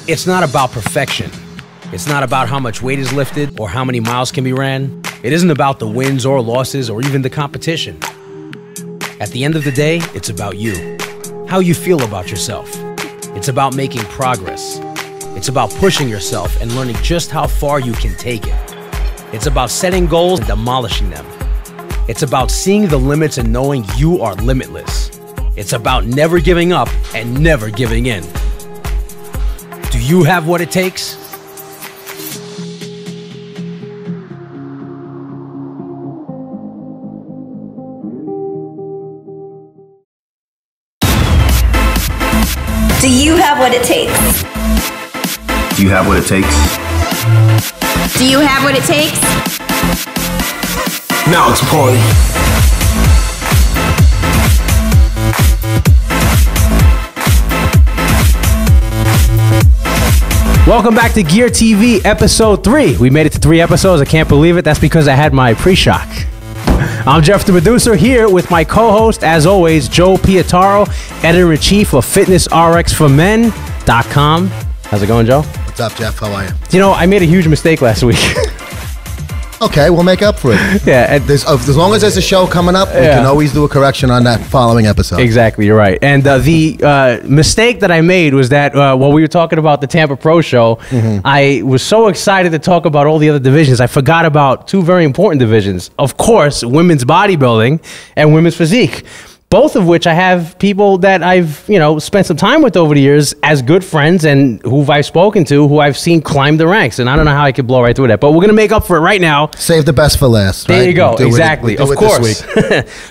It's not about perfection. It's not about how much weight is lifted or how many miles can be ran. It isn't about the wins or losses or even the competition. At the end of the day, it's about you. How you feel about yourself. It's about making progress. It's about pushing yourself and learning just how far you can take it. It's about setting goals and demolishing them. It's about seeing the limits and knowing you are limitless. It's about never giving up and never giving in. Do you have what it takes? Do you have what it takes? Do you have what it takes? Do you have what it takes? Now it's party. Welcome back to Gear TV, episode 3. We made it to 3 episodes. I can't believe it. That's because I had my pre-shock. I'm Jeff, the producer, here with my co-host, as always, Joe Pietaro, editor-in-chief of FitnessRxForMen.com. How's it going, Joe? What's up, Jeff? How are you? You know, I made a huge mistake last week. Okay, we'll make up for it. Yeah. As long as there's a show coming up, we can always do a correction on that following episode. Exactly, you're right. And the mistake that I made was that while we were talking about the Tampa Pro Show, I was so excited to talk about all the other divisions, I forgot about 2 very important divisions. Of course, women's bodybuilding and women's physique. Both of which I have people that I've, spent some time with over the years as good friends and who I've spoken to, who I've seen climb the ranks. And I don't know how I could blow right through that, but we're going to make up for it right now. Save the best for last, right? There you go. Exactly. Of course.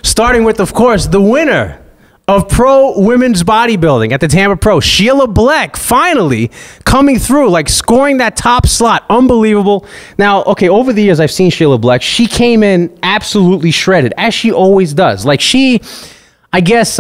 Starting with, of course, the winner of pro women's bodybuilding at the Tampa Pro, Sheila Black, finally coming through, like scoring that top slot. Unbelievable. Now, okay, over the years, I've seen Sheila Black. She came in absolutely shredded, as she always does. Like I guess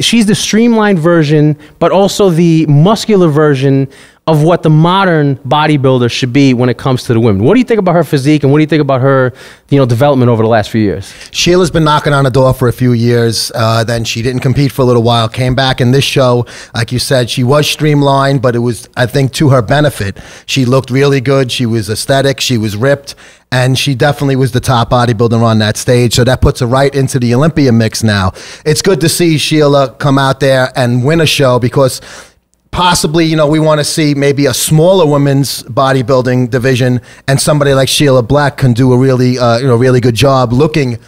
she's the streamlined version, but also the muscular version of what the modern bodybuilder should be when it comes to the women. What do you think about her physique, and what do you think about her, development over the last few years? Sheila's been knocking on the door for a few years. Then she didn't compete for a little while, came back in this show. Like you said, she was streamlined, but it was, I think, to her benefit. She looked really good. She was aesthetic. She was ripped. And she definitely was the top bodybuilder on that stage. So that puts her right into the Olympia mix now. It's good to see Sheila come out there and win a show, because possibly, we want to see maybe a smaller women's bodybuilding division, and somebody like Sheila Black can do a really, really good job looking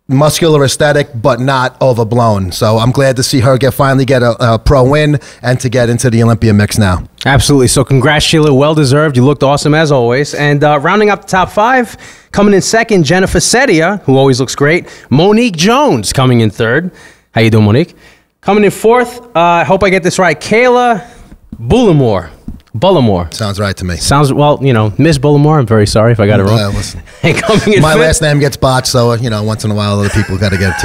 muscular, aesthetic, but not overblown. So I'm glad to see her finally get a pro win and to get into the Olympia mix now. Absolutely. So congrats, Sheila. Well deserved. You looked awesome as always. And rounding up the top 5, coming in second, Jennifer Sedia, who always looks great. Monique Jones coming in third. How you doing, Monique? Coming in fourth, I hope I get this right, Kayla Bullimore. Sounds right to me. Sounds, well, Miss Bullimore, I'm very sorry if I got it wrong. Listen, and coming in my fifth, last name gets botched, so, once in a while other people got to get it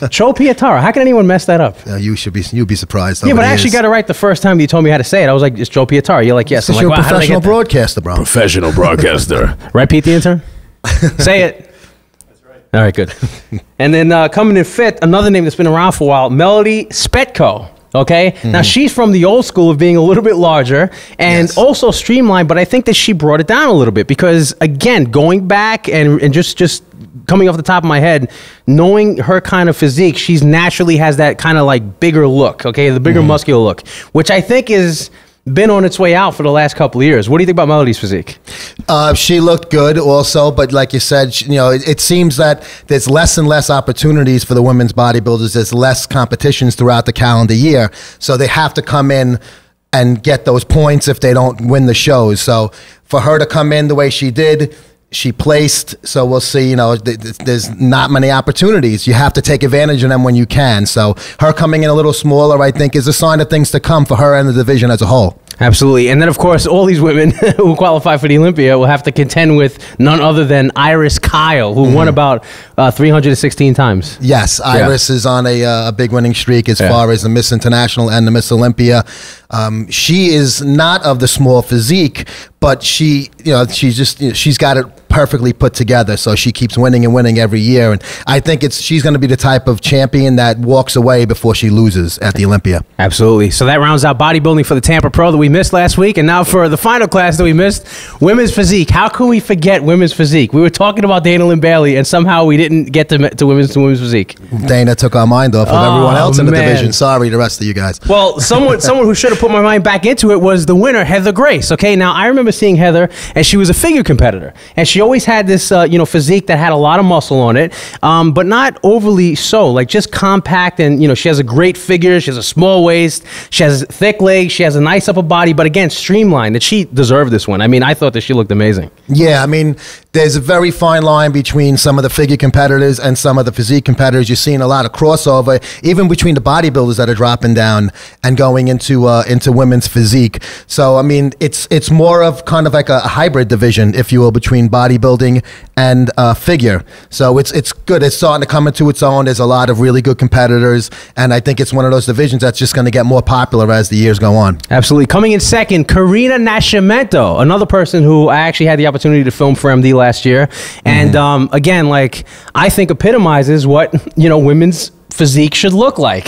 too. Joe Pietaro. How can anyone mess that up? You'd be surprised. Yeah, but I actually got it right the first time you told me how to say it. I was like, it's Joe Pietaro. You're like, yes. I'm like, you're wow, a professional broadcaster, bro. Professional broadcaster. Right, Pete the intern? Say it. All right, good. And then coming in fifth, another name that's been around for a while, Melody Spetko. Okay, now she's from the old school of being a little bit larger and also streamlined, but I think that she brought it down a little bit because, again, going back and just coming off the top of my head, knowing her kind of physique, she's naturally has that kind of like bigger look, okay, the bigger muscular look, which I think is been on its way out for the last couple of years. What do you think about Melody's physique? She looked good also, but like you said, it seems that there's less and less opportunities for the women's bodybuilders. There's less competitions throughout the calendar year, so they have to come in and get those points if they don't win the shows. So for her to come in the way she did, she placed, so we'll see, there's not many opportunities. You have to take advantage of them when you can. So her coming in a little smaller, I think, is a sign of things to come for her and the division as a whole. Absolutely. And then, of course, all these women who qualify for the Olympia will have to contend with none other than Iris Kyle, who won about 316 times. Yes, Iris is on a big winning streak as far as the Miss International and the Miss Olympia. She is not of the small physique, but she's got it perfectly put together. So she keeps winning and winning every year. And I think she's going to be the type of champion that walks away before she loses at the Olympia. Absolutely. So that rounds out bodybuilding for the Tampa Pro that we missed last week. And now for the final class that we missed, women's physique. How can we forget women's physique? We were talking about Dana Lynn Bailey, and somehow we didn't get to women's physique. Dana took our mind off of everyone else in the division. Sorry, the rest of you guys. Well, someone who should have put my mind back into it was the winner, Heather Grace. Okay, now I remember seeing Heather, and she was a figure competitor, and she always had this physique that had a lot of muscle on it, but not overly so, like just compact. And she has a great figure. She has a small waist. She has thick legs. She has a nice upper body, but again, streamlined. That she deserved this one. I mean, I thought that she looked amazing. Yeah, I mean, there's a very fine line between some of the figure competitors and some of the physique competitors. You're seeing a lot of crossover, even between the bodybuilders that are dropping down and going into women's physique. So, I mean, it's more of kind of like a hybrid division, if you will, between bodybuilding and figure. So it's good. It's starting to come into its own. There's a lot of really good competitors, and I think it's one of those divisions that's just going to get more popular as the years go on. Absolutely. Coming in second, Karina Nascimento, another person who I actually had the opportunity to film for MD last year. And again, like, I think epitomizes what, women's physique should look like.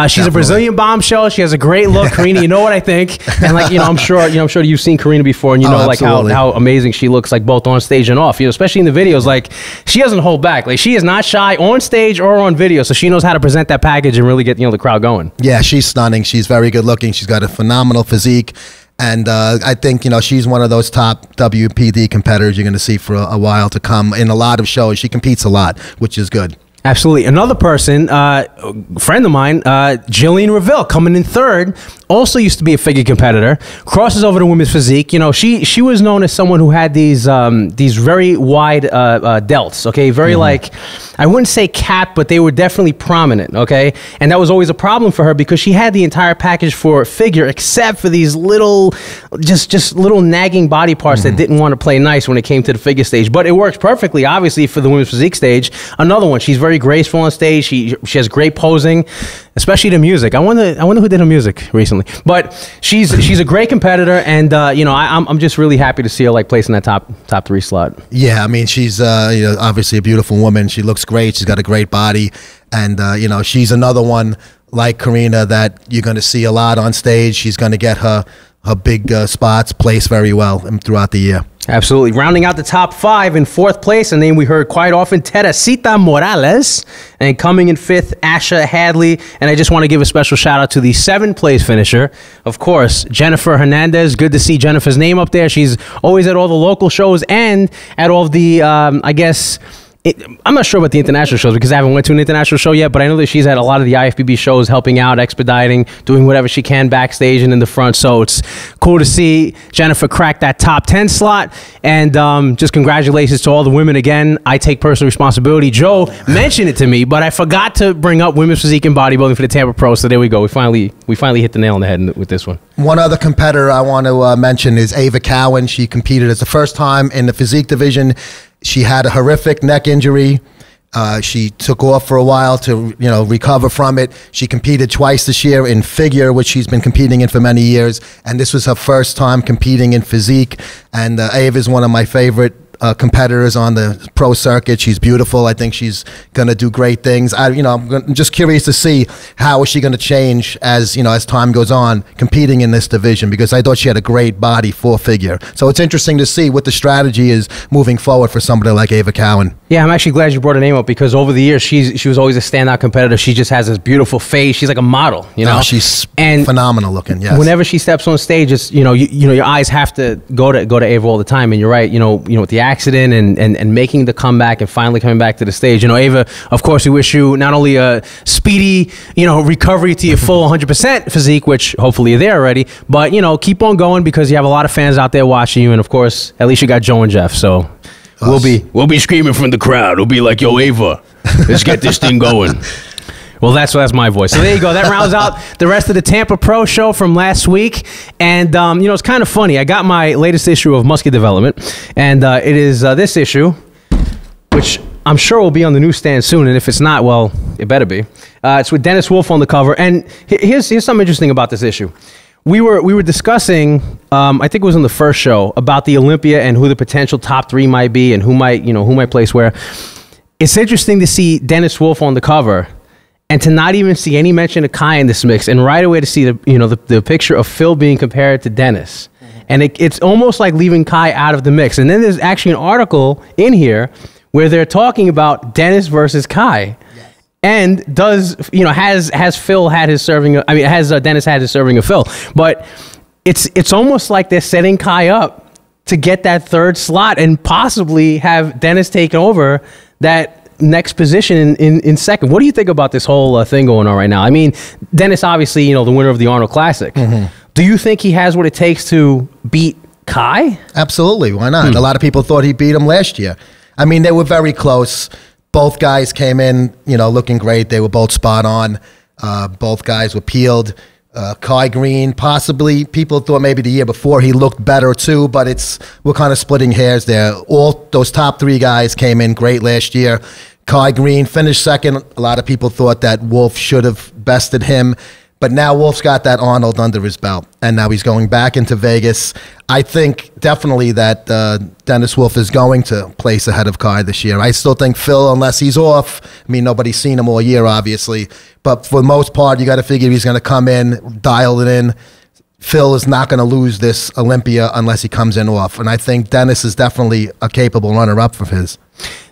She's a Brazilian bombshell. She has a great look. Karina, you know what I think? And like, I'm sure you've seen Karina before, and like how amazing she looks, like both on stage and off, especially in the videos. Like, she doesn't hold back. Like, she is not shy on stage or on video. So she knows how to present that package and really get, the crowd going. Yeah, she's stunning. She's very good looking. She's got a phenomenal physique. And I think, she's one of those top WPD competitors you're going to see for a while to come in a lot of shows. She competes a lot, which is good. Absolutely. Another person, friend of mine, Jillian Reville, coming in third, also used to be a figure competitor, crosses over to women's physique. She was known as someone who had these very wide delts, okay? Very like, I wouldn't say capped, but they were definitely prominent, okay? And that was always a problem for her because she had the entire package for figure except for these little, just little nagging body parts that didn't want to play nice when it came to the figure stage. But it works perfectly, obviously, for the women's physique stage. Another one, she's very graceful on stage. She has great posing, especially the music. I wonder who did her music recently. But she's a great competitor, and I'm just really happy to see her like placing that top 3 slot. Yeah, I mean, she's obviously a beautiful woman. She looks great. She's got a great body, and she's another one like Karina that you're going to see a lot on stage. She's going to get her big spots placed very well throughout the year. Absolutely. Rounding out the top 5, in 4th place, a name we heard quite often, Teresita Morales. And coming in 5th, Asha Hadley. And I just want to give a special shout out to the 7th place finisher, of course, Jennifer Hernandez. Good to see Jennifer's name up there. She's always at all the local shows and at all the, I'm not sure about the international shows because I haven't went to an international show yet, but I know that she's at a lot of the IFBB shows, helping out, expediting, doing whatever she can backstage and in the front. So it's cool to see Jennifer crack that top 10 slot. And just congratulations to all the women again. I take personal responsibility. Joe mentioned it to me, but I forgot to bring up women's physique and bodybuilding for the Tampa Pro. So there we go. We finally hit the nail on the head with this one. One other competitor I want to mention is Ava Cowan. She competed as the first time in the physique division. She had a horrific neck injury. She took off for a while to, recover from it. She competed twice this year in figure, which she's been competing in for many years. And this was her first time competing in physique. And Ava is one of my favorite competitors on the pro circuit. She's beautiful. I think she's going to do great things. I'm just curious to see how is she going to change as time goes on competing in this division, because I thought she had a great body for figure. So it's interesting to see what the strategy is moving forward for somebody like Ava Cowan. Yeah, I'm actually glad you brought her name up because over the years she was always a standout competitor. She just has this beautiful face. She's like a model, Oh, she's phenomenal looking. Yes. Whenever she steps on stage, it's your eyes have to go to Ava all the time. And you're right. With the accident and making the comeback and finally coming back to the stage. Ava, of course, we wish you not only a speedy, recovery to your full 100% physique, which hopefully you're there already, but, keep on going because you have a lot of fans out there watching you. And of course, at least you got Joe and Jeff. So we'll be screaming from the crowd. We'll be like, yo, Ava, let's get this thing going. Well, that's my voice. So there you go. That rounds out the rest of the Tampa Pro show from last week. And, it's kind of funny. I got my latest issue of Muscular Development, and it is this issue, which I'm sure will be on the newsstand soon. And if it's not, well, it better be. It's with Dennis Wolf on the cover. And here's something interesting about this issue. we were discussing, I think it was on the first show, about the Olympia and who the potential top 3 might be and who might place where. It's interesting to see Dennis Wolf on the cover and to not even see any mention of Kai in this mix, and right away to see the picture of Phil being compared to Dennis. And it's almost like leaving Kai out of the mix. And then there's actually an article in here where they're talking about Dennis versus Kai. And has Phil had his serving? Has Dennis had his serving of Phil? But it's almost like they're setting Kai up to get that third slot and possibly have Dennis take over that next position in second. What do you think about this whole thing going on right now? I mean, Dennis obviously, the winner of the Arnold Classic. Do you think he has what it takes to beat Kai? Absolutely. Why not? A lot of people thought he beat him last year. I mean, they were very close. Both guys came in, looking great. They were both spot on. Both guys were peeled. Kai Green, possibly, people thought maybe the year before he looked better too, but we're kind of splitting hairs there. All those top 3 guys came in great last year. Kai Green finished second. A lot of people thought that Wolf should have bested him. But now Wolf's got that Arnold under his belt, and now he's going back into Vegas. I think definitely that Dennis Wolf is going to place ahead of Kai this year. I still think Phil, unless he's off, nobody's seen him all year, obviously. But for the most part, you got to figure he's going to come in, dial it in. Phil is not going to lose this Olympia unless he comes in off. And I think Dennis is definitely a capable runner-up for his.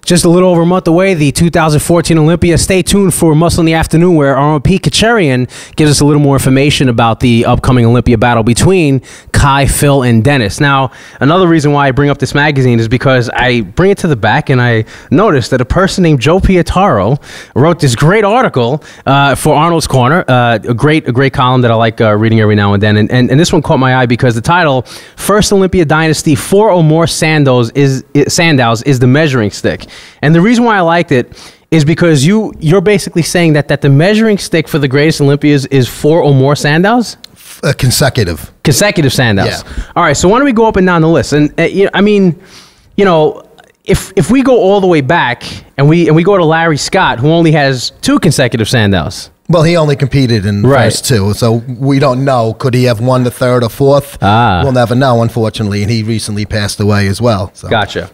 Just a little over a month away, the 2014 Olympia. Stay tuned for Muscle in the Afternoon, where our own Pete Kacharian gives us a little more information about the upcoming Olympia battle between Kai, Phil, and Dennis. Now, another reason why I bring up this magazine is because I bring it to the back and I noticed that a person named Joe Pietaro wrote this great article for Arnold's Corner, a great column that I like reading every now and then. And this one caught my eye because the title, First Olympia Dynasty, 4 or More Sandows is the measuring stick. And the reason why I liked it is because you're basically saying that the measuring stick for the greatest Olympias is 4 or more Sandows? Consecutive Sandows. Yeah. All right, so why don't we go up and down the list? And if we go all the way back and we go to Larry Scott, who only has 2 consecutive Sandows. Well, he only competed in the first 2, so we don't know. Could he have won the 3rd or 4th? We'll never know, unfortunately, and he recently passed away as well. So. Gotcha.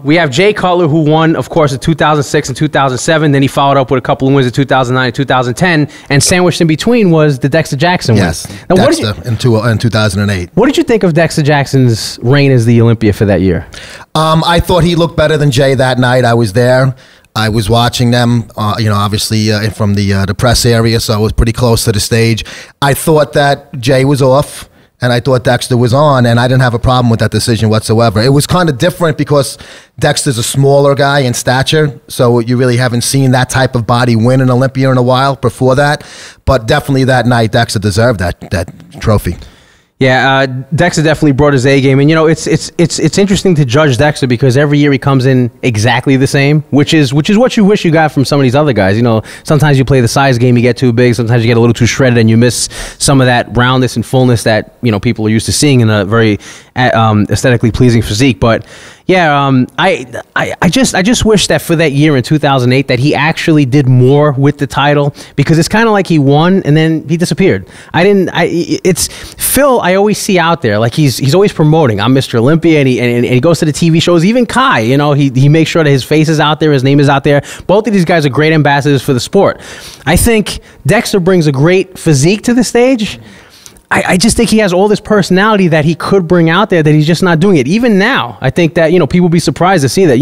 We have Jay Cutler, who won, of course, in 2006 and 2007. Then he followed up with a couple of wins in 2009 and 2010. And sandwiched in between was the Dexter Jackson win. Yes, now, Dexter in 2008. What did you think of Dexter Jackson's reign as the Olympia for that year? I thought he looked better than Jay that night. I was there. I was watching them, obviously from the press area, so I was pretty close to the stage. I thought that Jay was off. And I thought Dexter was on, and I didn't have a problem with that decision whatsoever. It was kind of different because Dexter's a smaller guy in stature, so you really haven't seen that type of body win an Olympia in a while before that. But definitely that night, Dexter deserved that trophy. Yeah, Dexter definitely brought his A game, and it's interesting to judge Dexter because every year he comes in exactly the same, which is what you wish you got from some of these other guys. Sometimes you play the size game, you get too big. Sometimes you get a little too shredded, and you miss some of that roundness and fullness that people are used to seeing in a very aesthetically pleasing physique. But yeah, I just wish that for that year in 2008 that he actually did more with the title, because it's kind of like he won and then he disappeared. It's Phil. I always see out there like he's always promoting. I'm Mr. Olympia, and he goes to the TV shows. Even Kai, he makes sure that his face is out there, his name is out there. Both of these guys are great ambassadors for the sport. I think Dexter brings a great physique to the stage. I just think he has all this personality that he could bring out there that he's just not doing it. Even now, I think that, people be surprised to see that,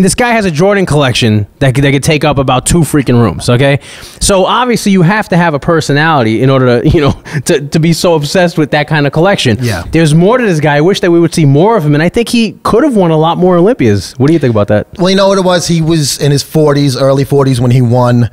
this guy has a Jordan collection that could take up about 2 freaking rooms, okay? So obviously you have to have a personality in order to, to be so obsessed with that kind of collection. Yeah. There's more to this guy. I wish that we would see more of him, and I think he could have won a lot more Olympias. What do you think about that? Well, you know what it was? He was in his 40s, early 40s when he won.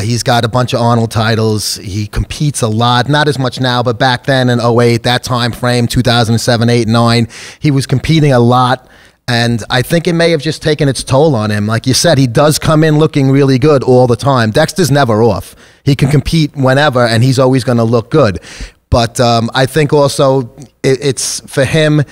He's got a bunch of Arnold titles. He competes a lot, not as much now, but back then in 08, that time frame, 2007, 8, 9, he was competing a lot. And I think it may have just taken its toll on him. Like you said, he does come in looking really good all the time. Dexter's never off. He can compete whenever, and he's always going to look good. But I think also it's for him,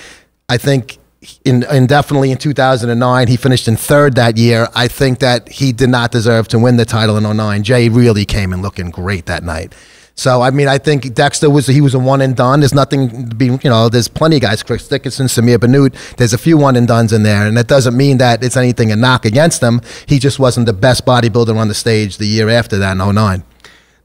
I think definitely in 2009, he finished in 3rd that year. I think that he did not deserve to win the title in 09. Jay really came in looking great that night. So, I mean, I think Dexter he was a one and done. There's nothing to be, you know, there's plenty of guys, Chris Dickinson, Samir Bannout. There's a few one and dones in there. And that doesn't mean that it's anything a knock against him. He just wasn't the best bodybuilder on the stage the year after that in 2009.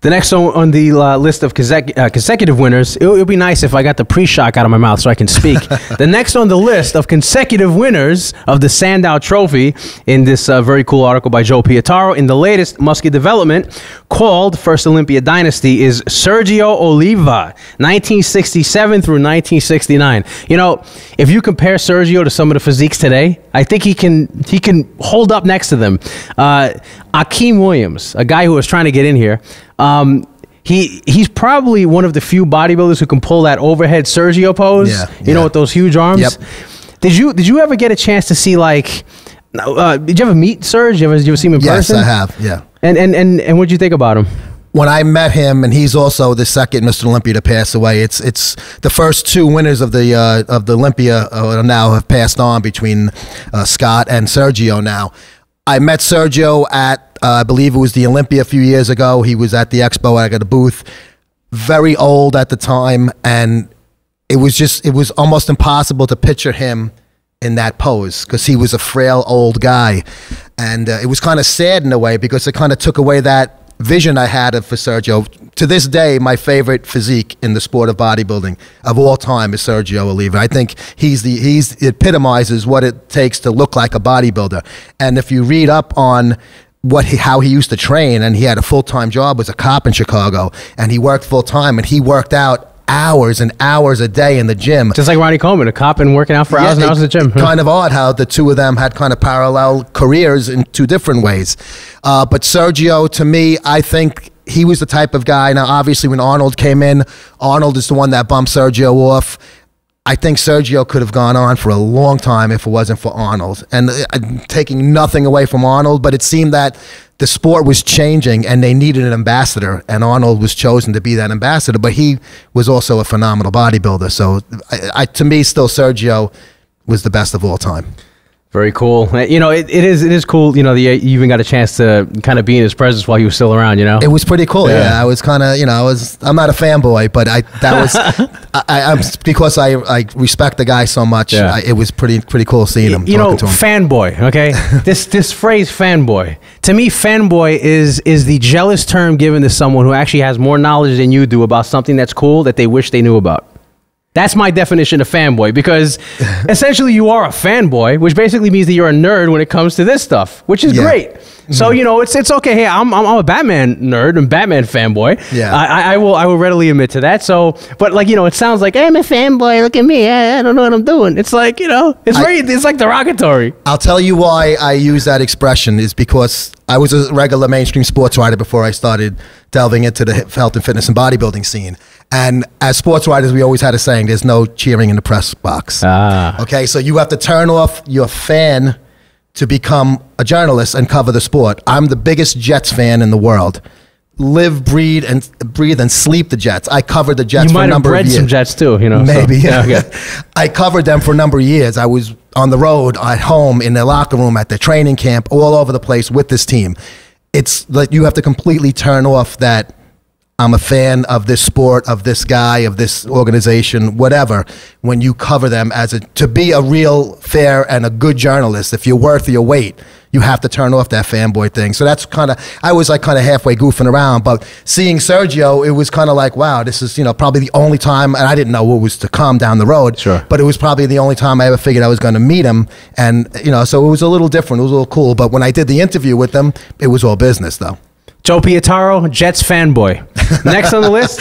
The next on the list of consecutive winners, it would be nice if I got the pre-shock out of my mouth so I can speak. The next on the list of consecutive winners of the Sandow Trophy in this very cool article by Joe Pietaro in the latest Muscular development called First Olympia Dynasty is Sergio Oliva, 1967 through 1969. You know, if you compare Sergio to some of the physiques today, I think he can hold up next to them. Akeem Williams, a guy who was trying to get in here, he's probably one of the few bodybuilders who can pull that overhead Sergio pose. Yeah, you know, with those huge arms. Yep. Did you ever get a chance to see, like, did you ever meet Serge? Did you ever see him in person? Yes, I have. Yeah. And what'd you think about him? When I met him, and he's also the second Mr. Olympia to pass away. It's the first two winners of the Olympia now have passed on between Scott and Sergio now. I met Sergio at, I believe it was the Olympia a few years ago. He was at the expo. I got a booth. Very old at the time, and it was almost impossible to picture him in that pose because he was a frail old guy. And it was kind of sad in a way because it kind of took away that vision I had for Sergio. To this day, my favorite physique in the sport of bodybuilding of all time is Sergio Oliva. I think he epitomizes what it takes to look like a bodybuilder. And if you read up on how he used to train, and he had a full-time job as a cop in Chicago, and he worked full-time, and he worked out hours and hours a day in the gym. Just like Ronnie Coleman, a cop and working out for hours and hours at the gym. Kind of odd how the two of them had kind of parallel careers in two different ways. But Sergio, to me, I think he was the type of guy. Now, obviously, when Arnold came in, Arnold is the one that bumped Sergio off. I think Sergio could have gone on for a long time if it wasn't for Arnold. And taking nothing away from Arnold, but it seemed that the sport was changing and they needed an ambassador, and Arnold was chosen to be that ambassador, but he was also a phenomenal bodybuilder. So to me, still Sergio was the best of all time. Very cool. You know, it is cool, you know, you even got a chance to kind of be in his presence while he was still around, you know? It was pretty cool, yeah. I was kind of, you know, I'm not a fanboy, but I'm because I respect the guy so much, it was pretty cool seeing him, you know, talking to him. Fanboy, okay? this phrase fanboy, to me, fanboy is the jealous term given to someone who actually has more knowledge than you do about something that's cool that they wish they knew about. That's my definition of fanboy, because essentially you are a fanboy, which basically means that you're a nerd when it comes to this stuff, which is great. So, you know, it's okay. Hey, I'm a Batman nerd and Batman fanboy. Yeah, I will readily admit to that. So, but like, you know, it sounds like, hey, I'm a fanboy. Look at me. I don't know what I'm doing. It's like, you know, it's like derogatory. I'll tell you why I use that expression is because I was a regular mainstream sports writer before I started delving into the health and fitness and bodybuilding scene. And as sports writers, we always had a saying, there's no cheering in the press box. Okay, so you have to turn off your fan to become a journalist and cover the sport. I'm the biggest Jets fan in the world. Live, breathe, and sleep the Jets. I covered the Jets for a number of years. You might have bred some Jets too, you know. Maybe. So, yeah, okay. I covered them for a number of years. I was on the road, at home, in their locker room, at their training camp, all over the place with this team. It's like you have to completely turn off that I'm a fan of this sport, of this guy, of this organization, whatever, when you cover them to be a real, fair, and a good journalist. If you're worth your weight, you have to turn off that fanboy thing. So that's I was like kind of halfway goofing around, but seeing Sergio, it was kind of like, wow, this is, you know, probably the only time, and I didn't know what was to come down the road, but it was probably the only time I ever figured I was going to meet him. And, you know, so it was a little different. It was a little cool. But when I did the interview with him, it was all business though. Joe Pietaro, Jets fanboy. Next on the list,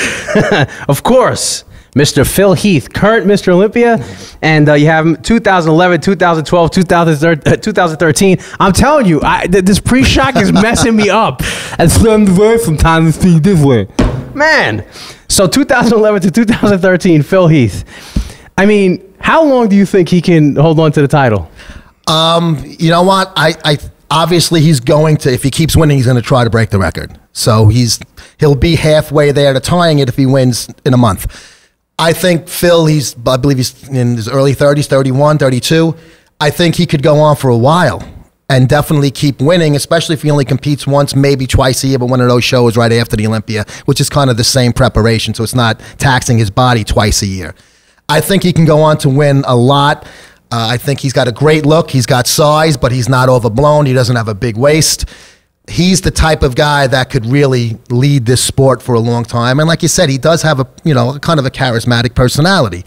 of course, Mr. Phil Heath, current Mr. Olympia, and you have him 2011, 2012, 2013. I'm telling you, this pre-shock is messing me up. And sometimes it's this way. Man, so 2011 to 2013, Phil Heath. I mean, how long do you think he can hold on to the title? You know what? Obviously, he's going to, if he keeps winning, he's going to try to break the record. So he'll be halfway there to tying it if he wins in a month. I think Phil, I believe he's in his early 30s, 31, 32. I think he could go on for a while. and definitely keep winning, especially if he only competes once, maybe twice a year, but one of those shows right after the Olympia, which is kind of the same preparation, so it's not taxing his body twice a year. I think he can go on to win a lot. I think he's got a great look. He's got size, but he's not overblown. He doesn't have a big waist. He's the type of guy that could really lead this sport for a long time. And like you said, he does have a, you know, kind of a charismatic personality.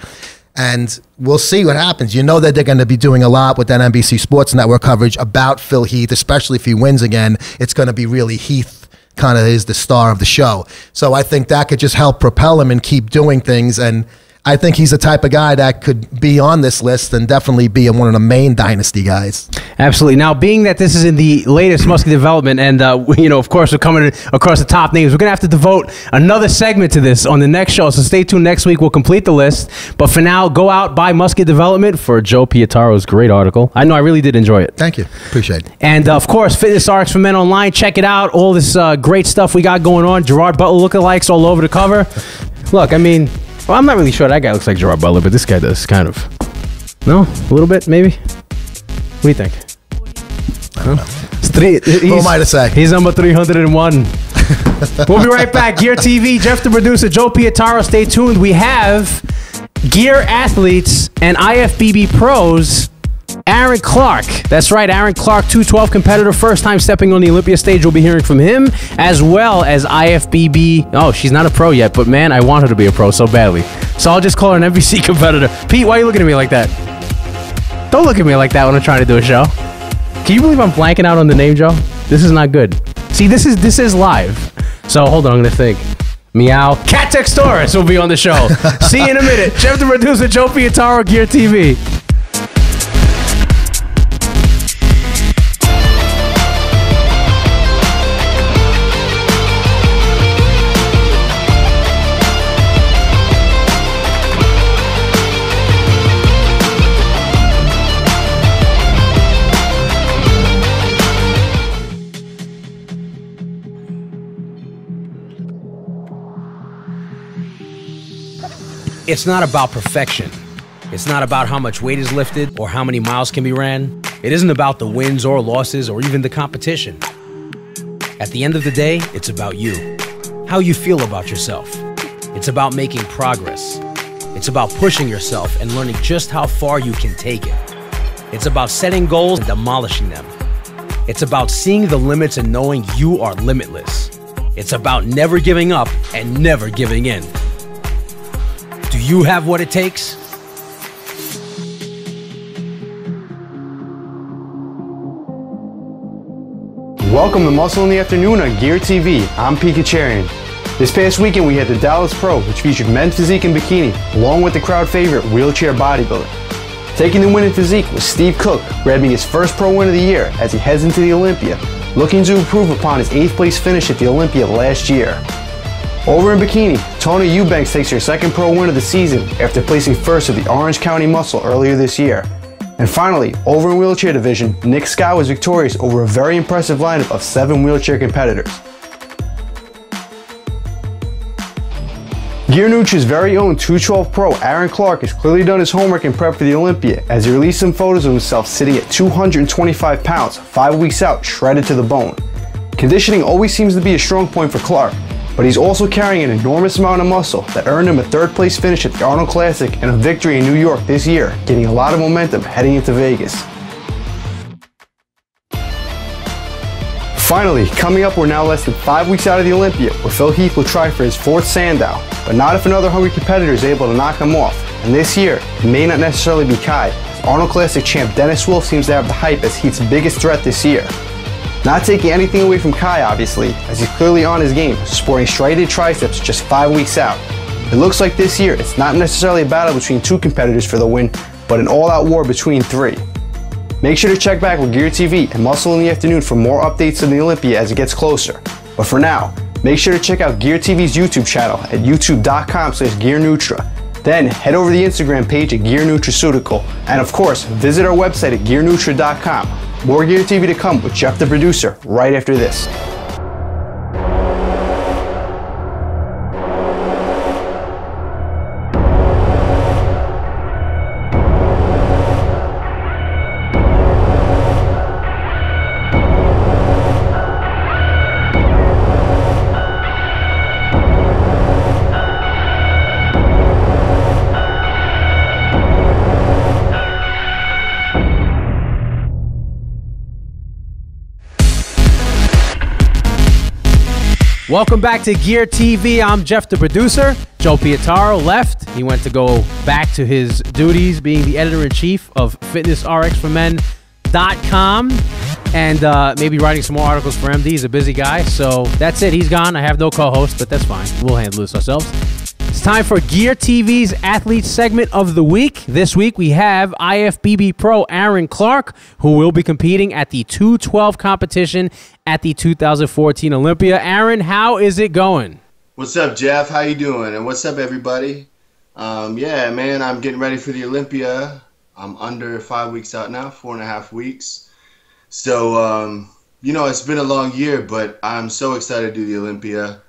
And we'll see what happens. You know that they're going to be doing a lot with that NBC Sports Network coverage about Phil Heath, especially if he wins again. It's going to be really Heath kind of is the star of the show. So I think that could just help propel him and keep doing things. And I think he's the type of guy that could be on this list and definitely be one of the main dynasty guys. Absolutely. Now, being that this is in the latest Muscular development, and you know, of course, we're coming across the top names, we're gonna have to devote another segment to this on the next show. So stay tuned. Next week, we'll complete the list. But for now, go out, buy Muscular Development for Joe Piotaro's great article. I know I really did enjoy it. Thank you. Appreciate it. And of course, Fitness RX for Men Online. Check it out. All this great stuff we got going on. Gerard Butler lookalikes all over the cover. Look, I mean, well, I'm not really sure that guy looks like Gerard Butler, but this guy does, kind of. No? A little bit, maybe? What do you think? I don't know. Who am I to say? He's number 301. We'll be right back. Gear TV, Jeff the producer, Joe Piotaro. Stay tuned. We have Gear Athletes and IFBB pros, Aaron Clark. That's right, Aaron Clark, 212 competitor, first time stepping on the Olympia stage. We'll be hearing from him, as well as IFBB. Oh, she's not a pro yet, but man, I want her to be a pro so badly. So I'll just call her an NBC competitor. Pete, why are you looking at me like that? Don't look at me like that when I'm trying to do a show. Can you believe I'm blanking out on the name, Joe? This is not good. See, this is live. So hold on, I'm gonna think. Meow. Cat Textoris will be on the show. See you in a minute. Jeff the producer, Joe Piotaro, Gear TV. It's not about perfection. It's not about how much weight is lifted or how many miles can be ran. It isn't about the wins or losses or even the competition. At the end of the day, it's about you, how you feel about yourself. It's about making progress. It's about pushing yourself and learning just how far you can take it. It's about setting goals and demolishing them. It's about seeing the limits and knowing you are limitless. It's about never giving up and never giving in. Do you have what it takes? Welcome to Muscle in the Afternoon on Gear TV. I'm Pete Kacharian. This past weekend we had the Dallas Pro, which featured men's physique and bikini, along with the crowd favorite wheelchair bodybuilding. Taking the win in physique was Steve Cook, grabbing his first pro win of the year as he heads into the Olympia, looking to improve upon his 8th place finish at the Olympia last year. Over in bikini, Tony Eubanks takes her second pro win of the season after placing first at the Orange County Muscle earlier this year. And finally, over in wheelchair division, Nick Scott was victorious over a very impressive lineup of 7 wheelchair competitors. Gear Nutra's very own 212 Pro Aaron Clark has clearly done his homework and prep for the Olympia as he released some photos of himself sitting at 225 pounds, 5 weeks out, shredded to the bone. Conditioning always seems to be a strong point for Clark, but he's also carrying an enormous amount of muscle that earned him a 3rd place finish at the Arnold Classic and a victory in New York this year, getting a lot of momentum heading into Vegas. Finally, coming up, we're now less than 5 weeks out of the Olympia, where Phil Heath will try for his 4th Sandow, but not if another hungry competitor is able to knock him off. And this year, it may not necessarily be Kai, as Arnold Classic champ Dennis Wolf seems to have the hype as Heath's biggest threat this year. Not taking anything away from Kai, obviously, as he's clearly on his game, sporting striated triceps just 5 weeks out. It looks like this year, it's not necessarily a battle between 2 competitors for the win, but an all-out war between 3. Make sure to check back with Gear TV and Muscle in the Afternoon for more updates on the Olympia as it gets closer. But for now, make sure to check out Gear TV's YouTube channel at youtube.com/GearNutra. Then head over to the Instagram page at Gear Nutraceutical, and of course, visit our website at GearNutra.com. More Gear TV to come with Jeff the producer right after this. Welcome back to Gear TV. I'm Jeff, the producer. Joe Pietaro left. He went to go back to his duties being the editor-in-chief of FitnessRxForMen.com and maybe writing some more articles for MD. He's a busy guy, so that's it. He's gone. I have no co-host, but that's fine. We'll handle this ourselves. It's time for Gear TV's Athlete segment of the week. This week we have IFBB Pro Aaron Clark, who will be competing at the 212 competition at the 2014 Olympia. Aaron, how is it going? What's up, Jeff? How you doing? And what's up, everybody? Yeah, man, I'm getting ready for the Olympia. I'm under 5 weeks out now, 4.5 weeks. So, you know, it's been a long year, but I'm so excited to do the Olympia.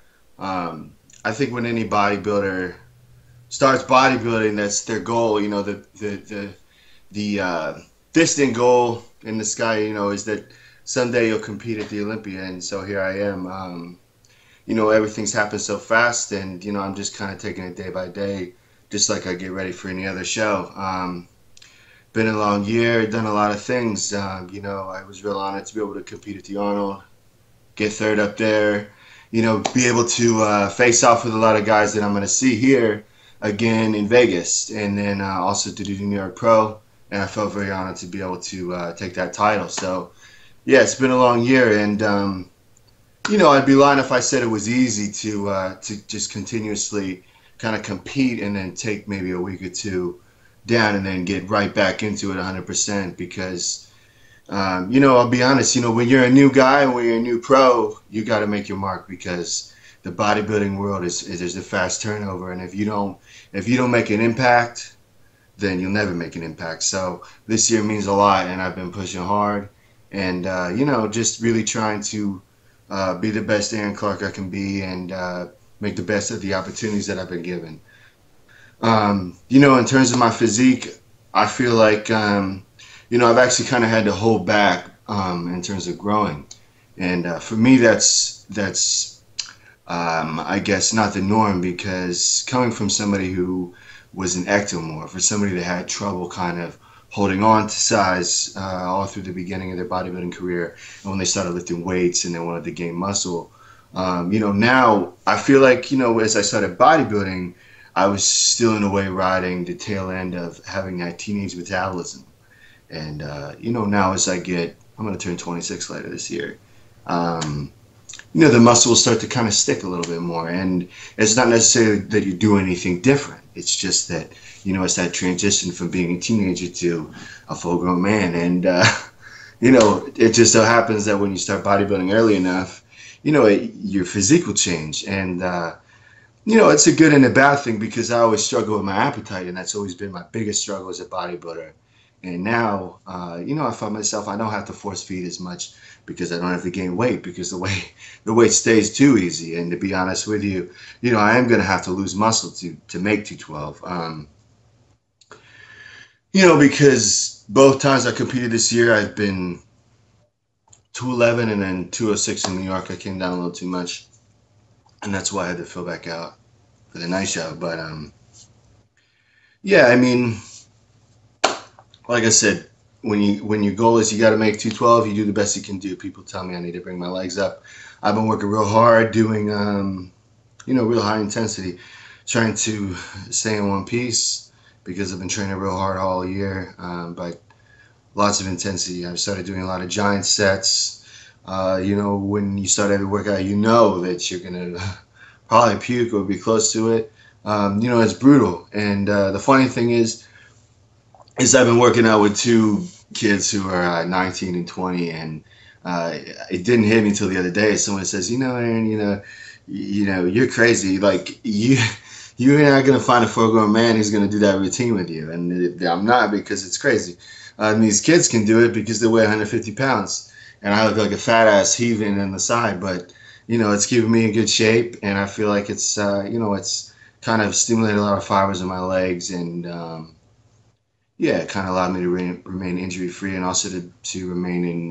I think when any bodybuilder starts bodybuilding, that's their goal. You know, the distant goal in the sky, you know, is that someday you'll compete at the Olympia. And so here I am. You know, everything's happened so fast, and, you know, I'm just kind of taking it day by day, just like I get ready for any other show. Been a long year, done a lot of things. You know, I was real honored to be able to compete at the Arnold, get third up there. You know, be able to face off with a lot of guys that I'm going to see here again in Vegas, and then also to do the New York Pro, and I felt very honored to be able to take that title. So, yeah, it's been a long year, and, you know, I'd be lying if I said it was easy to just continuously kind of compete and then take maybe a week or two down and then get right back into it 100% because, you know, I'll be honest, you know, when you're a new guy and when you're a new pro, you got to make your mark because the bodybuilding world there's a fast turnover, and if you don't make an impact, then you'll never make an impact. So this year means a lot, and I've been pushing hard, and you know, just really trying to be the best Aaron Clark I can be, and make the best of the opportunities that I've been given. You know, in terms of my physique, I feel like you know, I've actually kind of had to hold back in terms of growing, and for me, that's I guess not the norm, because coming from somebody who was an ectomorph, or somebody that had trouble kind of holding on to size all through the beginning of their bodybuilding career, and when they started lifting weights and they wanted to gain muscle, you know, now I feel like, you know, as I started bodybuilding, I was still in a way riding the tail end of having that teenage metabolism. And, you know, now as I'm going to turn 26 later this year, you know, the muscle will start to kind of stick a little bit more. And it's not necessarily that you do anything different. It's just that, you know, it's that transition from being a teenager to a full-grown man. And, you know, it just so happens that when you start bodybuilding early enough, you know, your physique will change. And, you know, it's a good and a bad thing, because I always struggle with my appetite, and that's always been my biggest struggle as a bodybuilder. And now, you know, I find myself, I don't have to force feed as much because I don't have to gain weight, because the weight stays too easy. And to be honest with you, you know, I am going to have to lose muscle to make 212. You know, because both times I competed this year, I've been 211 and then 206 in New York. I came down a little too much, and that's why I had to fill back out for the night show. But, yeah, I mean, like I said, when your goal is you got to make 212, you do the best you can do. People tell me I need to bring my legs up. I've been working real hard, doing, you know, real high intensity, trying to stay in one piece, because I've been training real hard all year, but lots of intensity. I've started doing a lot of giant sets. You know, when you start every workout, you know that you're going to probably puke or be close to it. You know, it's brutal. And the funny thing is I've been working out with two kids who are 19 and 20, and it didn't hit me until the other day. Someone says, you know, Aaron, you know, you're crazy. Like, you're not going to find a full-grown man who's going to do that routine with you. And I'm not, because it's crazy. These kids can do it because they weigh 150 pounds. And I look like a fat ass heaving in the side. But, you know, it's keeping me in good shape. And I feel like it's, you know, it's kind of stimulated a lot of fibers in my legs. And, yeah, it kind of allowed me to remain injury-free, and also to remain in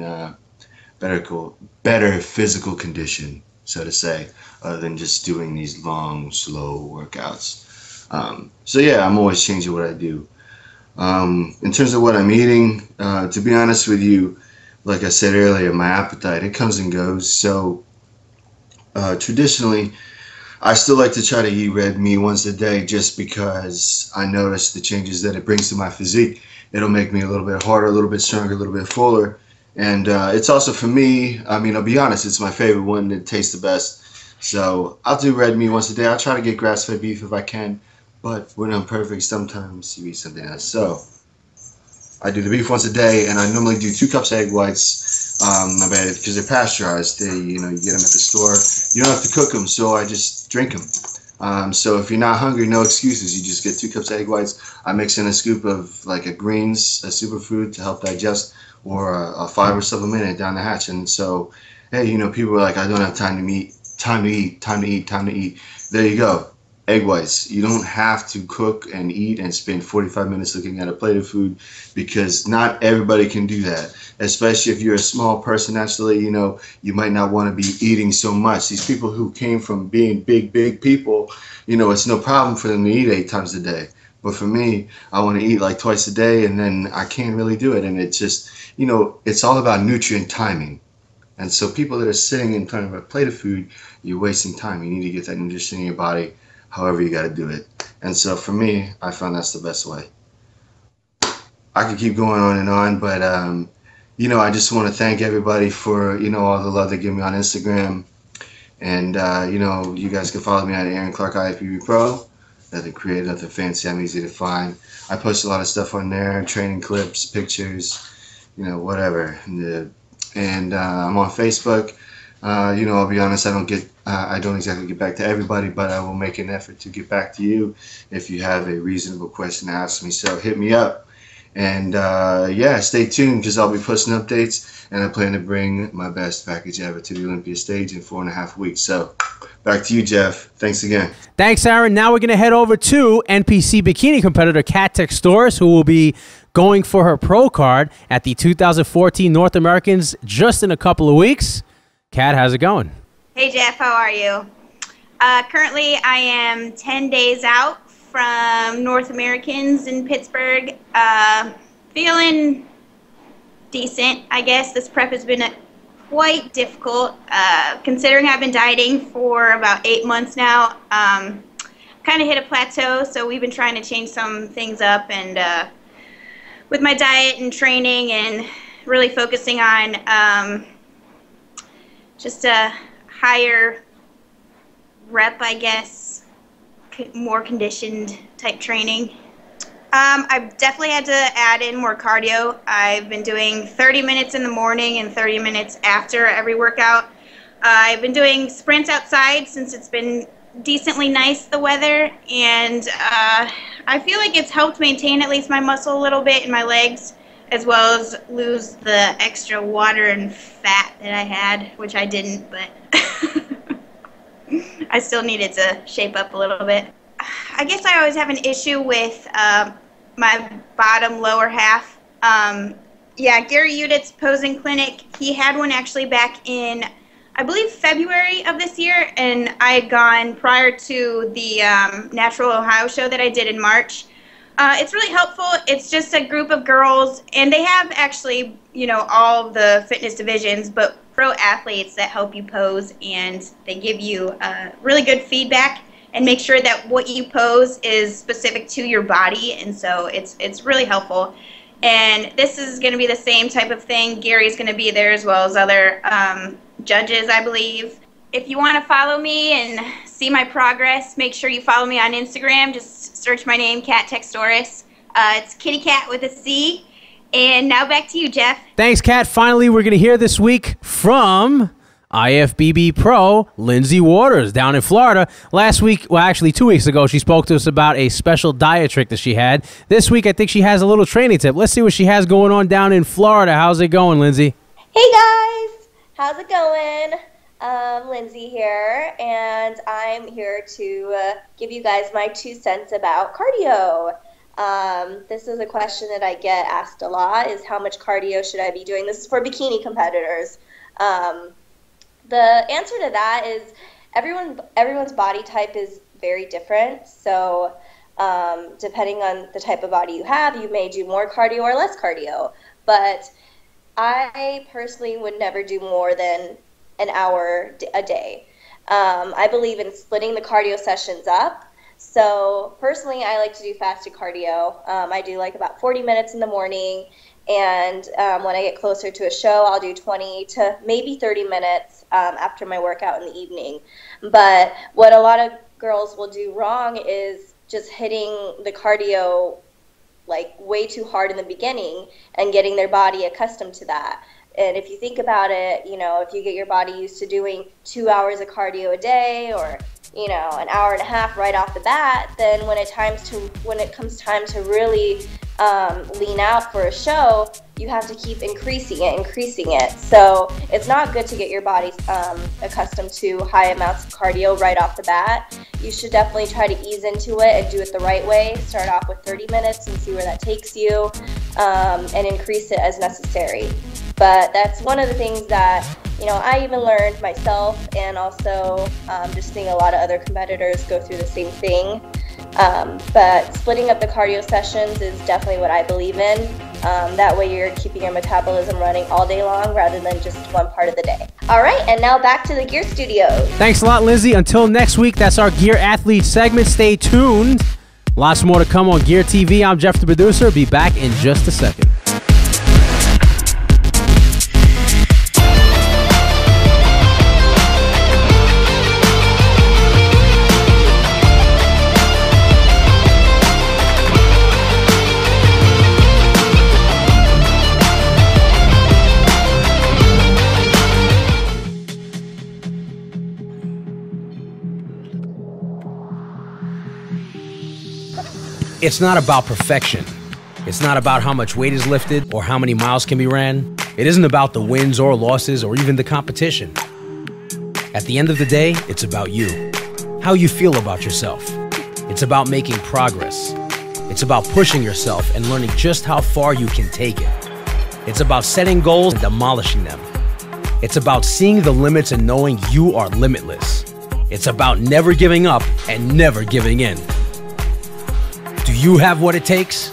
better physical condition, so to say, other than just doing these long, slow workouts. So yeah, I'm always changing what I do. In terms of what I'm eating, to be honest with you, like I said earlier, my appetite, it comes and goes. So traditionally, I still like to try to eat red meat once a day just because I notice the changes that it brings to my physique. It'll make me a little bit harder, a little bit stronger, a little bit fuller. And it's also for me, I mean, I'll be honest, it's my favorite one. It tastes the best. So I'll do red meat once a day. I'll try to get grass-fed beef if I can. But when I'm perfect, sometimes you eat something else. So I do the beef once a day, and I normally do 2 cups of egg whites. Because they're pasteurized. You get them at the store. You don't have to cook them, so I just drink them. So if you're not hungry, no excuses. You just get 2 cups of egg whites. I mix in a scoop of like a greens, a superfood to help digest, or a fiber supplement and down the hatch. And so, hey, people are like, I don't have time to eat, time to eat, time to eat, time to eat. There you go. Egg whites. You don't have to cook and eat and spend 45 minutes looking at a plate of food, because not everybody can do that. Especially if you're a small person, naturally, you might not want to be eating so much. These people who came from being big people, it's no problem for them to eat 8 times a day. But for me, I want to eat like twice a day, and then I can't really do it. And it's just, it's all about nutrient timing. And so people that are sitting in front of a plate of food, you're wasting time. You need to get that nutrition in your body, however you got to do it. And so for me, I found that's the best way. I could keep going on, but I just want to thank everybody for all the love they give me on Instagram. And you guys can follow me at Aaron Clark IFBB Pro. Nothing creative, nothing fancy. I'm easy to find. I post a lot of stuff on there, training clips, pictures, whatever. And I'm on Facebook. I'll be honest, I don't exactly get back to everybody, but I will make an effort to get back to you if you have a reasonable question to ask me. So hit me up. And stay tuned, because I'll be posting updates, and I plan to bring my best package ever to the Olympia stage in 4.5 weeks. So back to you, Jeff. Thanks again. Thanks, Aaron. Now we're going to head over to NPC bikini competitor Kat Textoris, who will be going for her pro card at the 2014 North Americans just in a couple of weeks. Kat, how's it going? Hey, Jeff. How are you? Currently, I am 10 days out from North Americans in Pittsburgh. Feeling decent, I guess. This prep has been quite difficult, considering I've been dieting for about 8 months now. Kind of hit a plateau, so we've been trying to change some things up, and with my diet and training, and really focusing on just a higher rep, I guess, more conditioned type training. I've definitely had to add in more cardio. I've been doing 30 minutes in the morning and 30 minutes after every workout. I've been doing sprints outside since it's been decently nice, the weather, and I feel like it's helped maintain at least my muscle a little bit in my legs, as well as lose the extra water and fat that I had, which I didn't, but I still needed to shape up a little bit. I guess I always have an issue with my bottom lower half. Gary Udit's posing clinic, he had one actually back in, I believe, February of this year, and I had gone prior to the Natural Ohio show that I did in March. It's really helpful. It's just a group of girls, and they have actually, all of the fitness divisions, but pro athletes that help you pose, and they give you really good feedback and make sure that what you pose is specific to your body, and so it's really helpful. And this is going to be the same type of thing. Gary's going to be there, as well as other judges, I believe. If you want to follow me and see my progress, make sure you follow me on Instagram. Just search my name, Kat Textoris. It's Kitty Cat with a C. And now back to you, Jeff. Thanks, Kat. Finally, we're going to hear this week from IFBB Pro Lindsay Waters down in Florida. Last week, well, actually 2 weeks ago, she spoke to us about a special diet trick that she had. This week, I think she has a little training tip. Let's see what she has going on down in Florida. How's it going, Lindsay? Hey, guys. How's it going? Lindsay here, and I'm here to give you guys my 2 cents about cardio. This is a question that I get asked a lot, is how much cardio should I be doing? This is for bikini competitors. The answer to that is everyone's body type is very different. So depending on the type of body you have, you may do more cardio or less cardio. But I personally would never do more than an hour a day. I believe in splitting the cardio sessions up. So personally, I like to do fasted cardio. I do like about 40 minutes in the morning, and when I get closer to a show, I'll do 20 to maybe 30 minutes after my workout in the evening. But what a lot of girls will do wrong is just hitting the cardio like way too hard in the beginning and getting their body accustomed to that. And if you think about it, you know, if you get your body used to doing 2 hours of cardio a day, or you know, an hour and a half right off the bat, then when it comes time to really lean out for a show, you have to keep increasing it. So it's not good to get your body accustomed to high amounts of cardio right off the bat. You should definitely try to ease into it and do it the right way. Start off with 30 minutes and see where that takes you, and increase it as necessary. But that's one of the things that, you know, I even learned myself, and also just seeing a lot of other competitors go through the same thing. But splitting up the cardio sessions is definitely what I believe in. That way you're keeping your metabolism running all day long rather than just one part of the day. All right, and now back to the Gear Studios. Thanks a lot, Lindsay. Until next week, that's our Gear Athlete segment. Stay tuned. Lots more to come on Gear TV. I'm Jeff, the producer. Be back in just a second. It's not about perfection. It's not about how much weight is lifted or how many miles can be ran. It isn't about the wins or losses or even the competition. At the end of the day, it's about you. How you feel about yourself. It's about making progress. It's about pushing yourself and learning just how far you can take it. It's about setting goals and demolishing them. It's about seeing the limits and knowing you are limitless. It's about never giving up and never giving in. Do you have what it takes?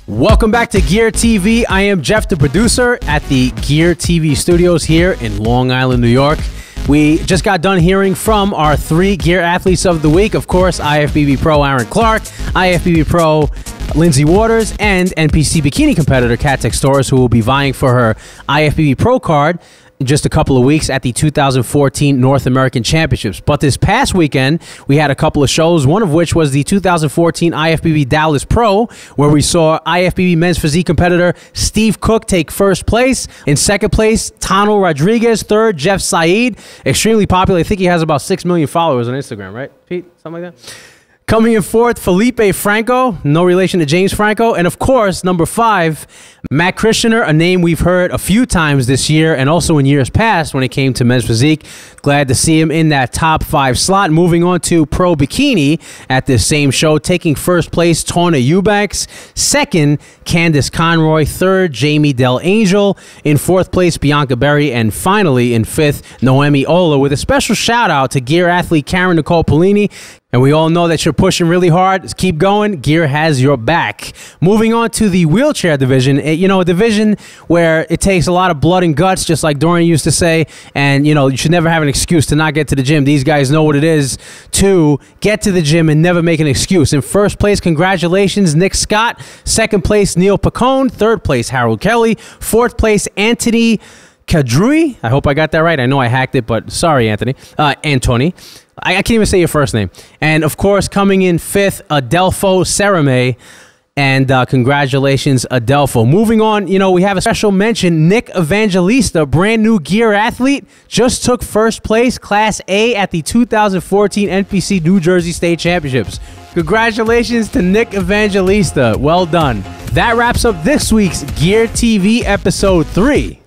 Welcome back to Gear TV. I am Jeff, the producer, at the Gear TV studios here in Long Island, New York. We just got done hearing from our 3 Gear Athletes of the Week. Of course, IFBB Pro Aaron Clark, IFBB Pro Lindsay Waters, and NPC bikini competitor Kat Textoris, who will be vying for her IFBB Pro card in just a couple of weeks at the 2014 North American Championships. But this past weekend, we had a couple of shows, one of which was the 2014 IFBB Dallas Pro, where we saw IFBB men's physique competitor Steve Cook take first place. In second place, Tano Rodriguez. Third, Jeff Saeed. Extremely popular. I think he has about 6 million followers on Instagram, right, Pete? Something like that? Coming in fourth, Felipe Franco, no relation to James Franco. And of course, number 5, Matt Christianer, a name we've heard a few times this year and also in years past when it came to men's physique. Glad to see him in that top 5 slot. Moving on to Pro Bikini at this same show, taking first place, Tawna Eubanks. Second, Candice Conroy. Third, Jamie Del Angel. In fourth place, Bianca Berry. And finally, in fifth, Noemi Ola, with a special shout out to Gear athlete Karen Nicole Polini. And we all know that you're pushing really hard. Just keep going. Gear has your back. Moving on to the wheelchair division, you know, a division where it takes a lot of blood and guts, just like Dorian used to say. And, you know, you should never have an excuse to not get to the gym. These guys know what it is to get to the gym and never make an excuse. In first place, congratulations, Nick Scott. Second place, Neil Pacone. Third place, Harold Kelly. Fourth place, Anthony Kadrui. I hope I got that right. I know I hacked it, but sorry, Anthony. Antony. I can't even say your first name. And, of course, coming in fifth, Adelfo Cerame. And congratulations, Adelfo. Moving on, you know, we have a special mention. Nick Evangelista, brand new Gear athlete, just took first place, Class A, at the 2014 NPC New Jersey State Championships. Congratulations to Nick Evangelista. Well done. That wraps up this week's Gear TV Episode 3.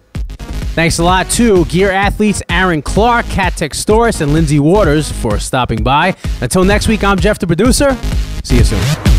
Thanks a lot to Gear athletes Aaron Clark, Kat Textoris, and Lindsay Waters for stopping by. Until next week, I'm Jeff the producer. See you soon.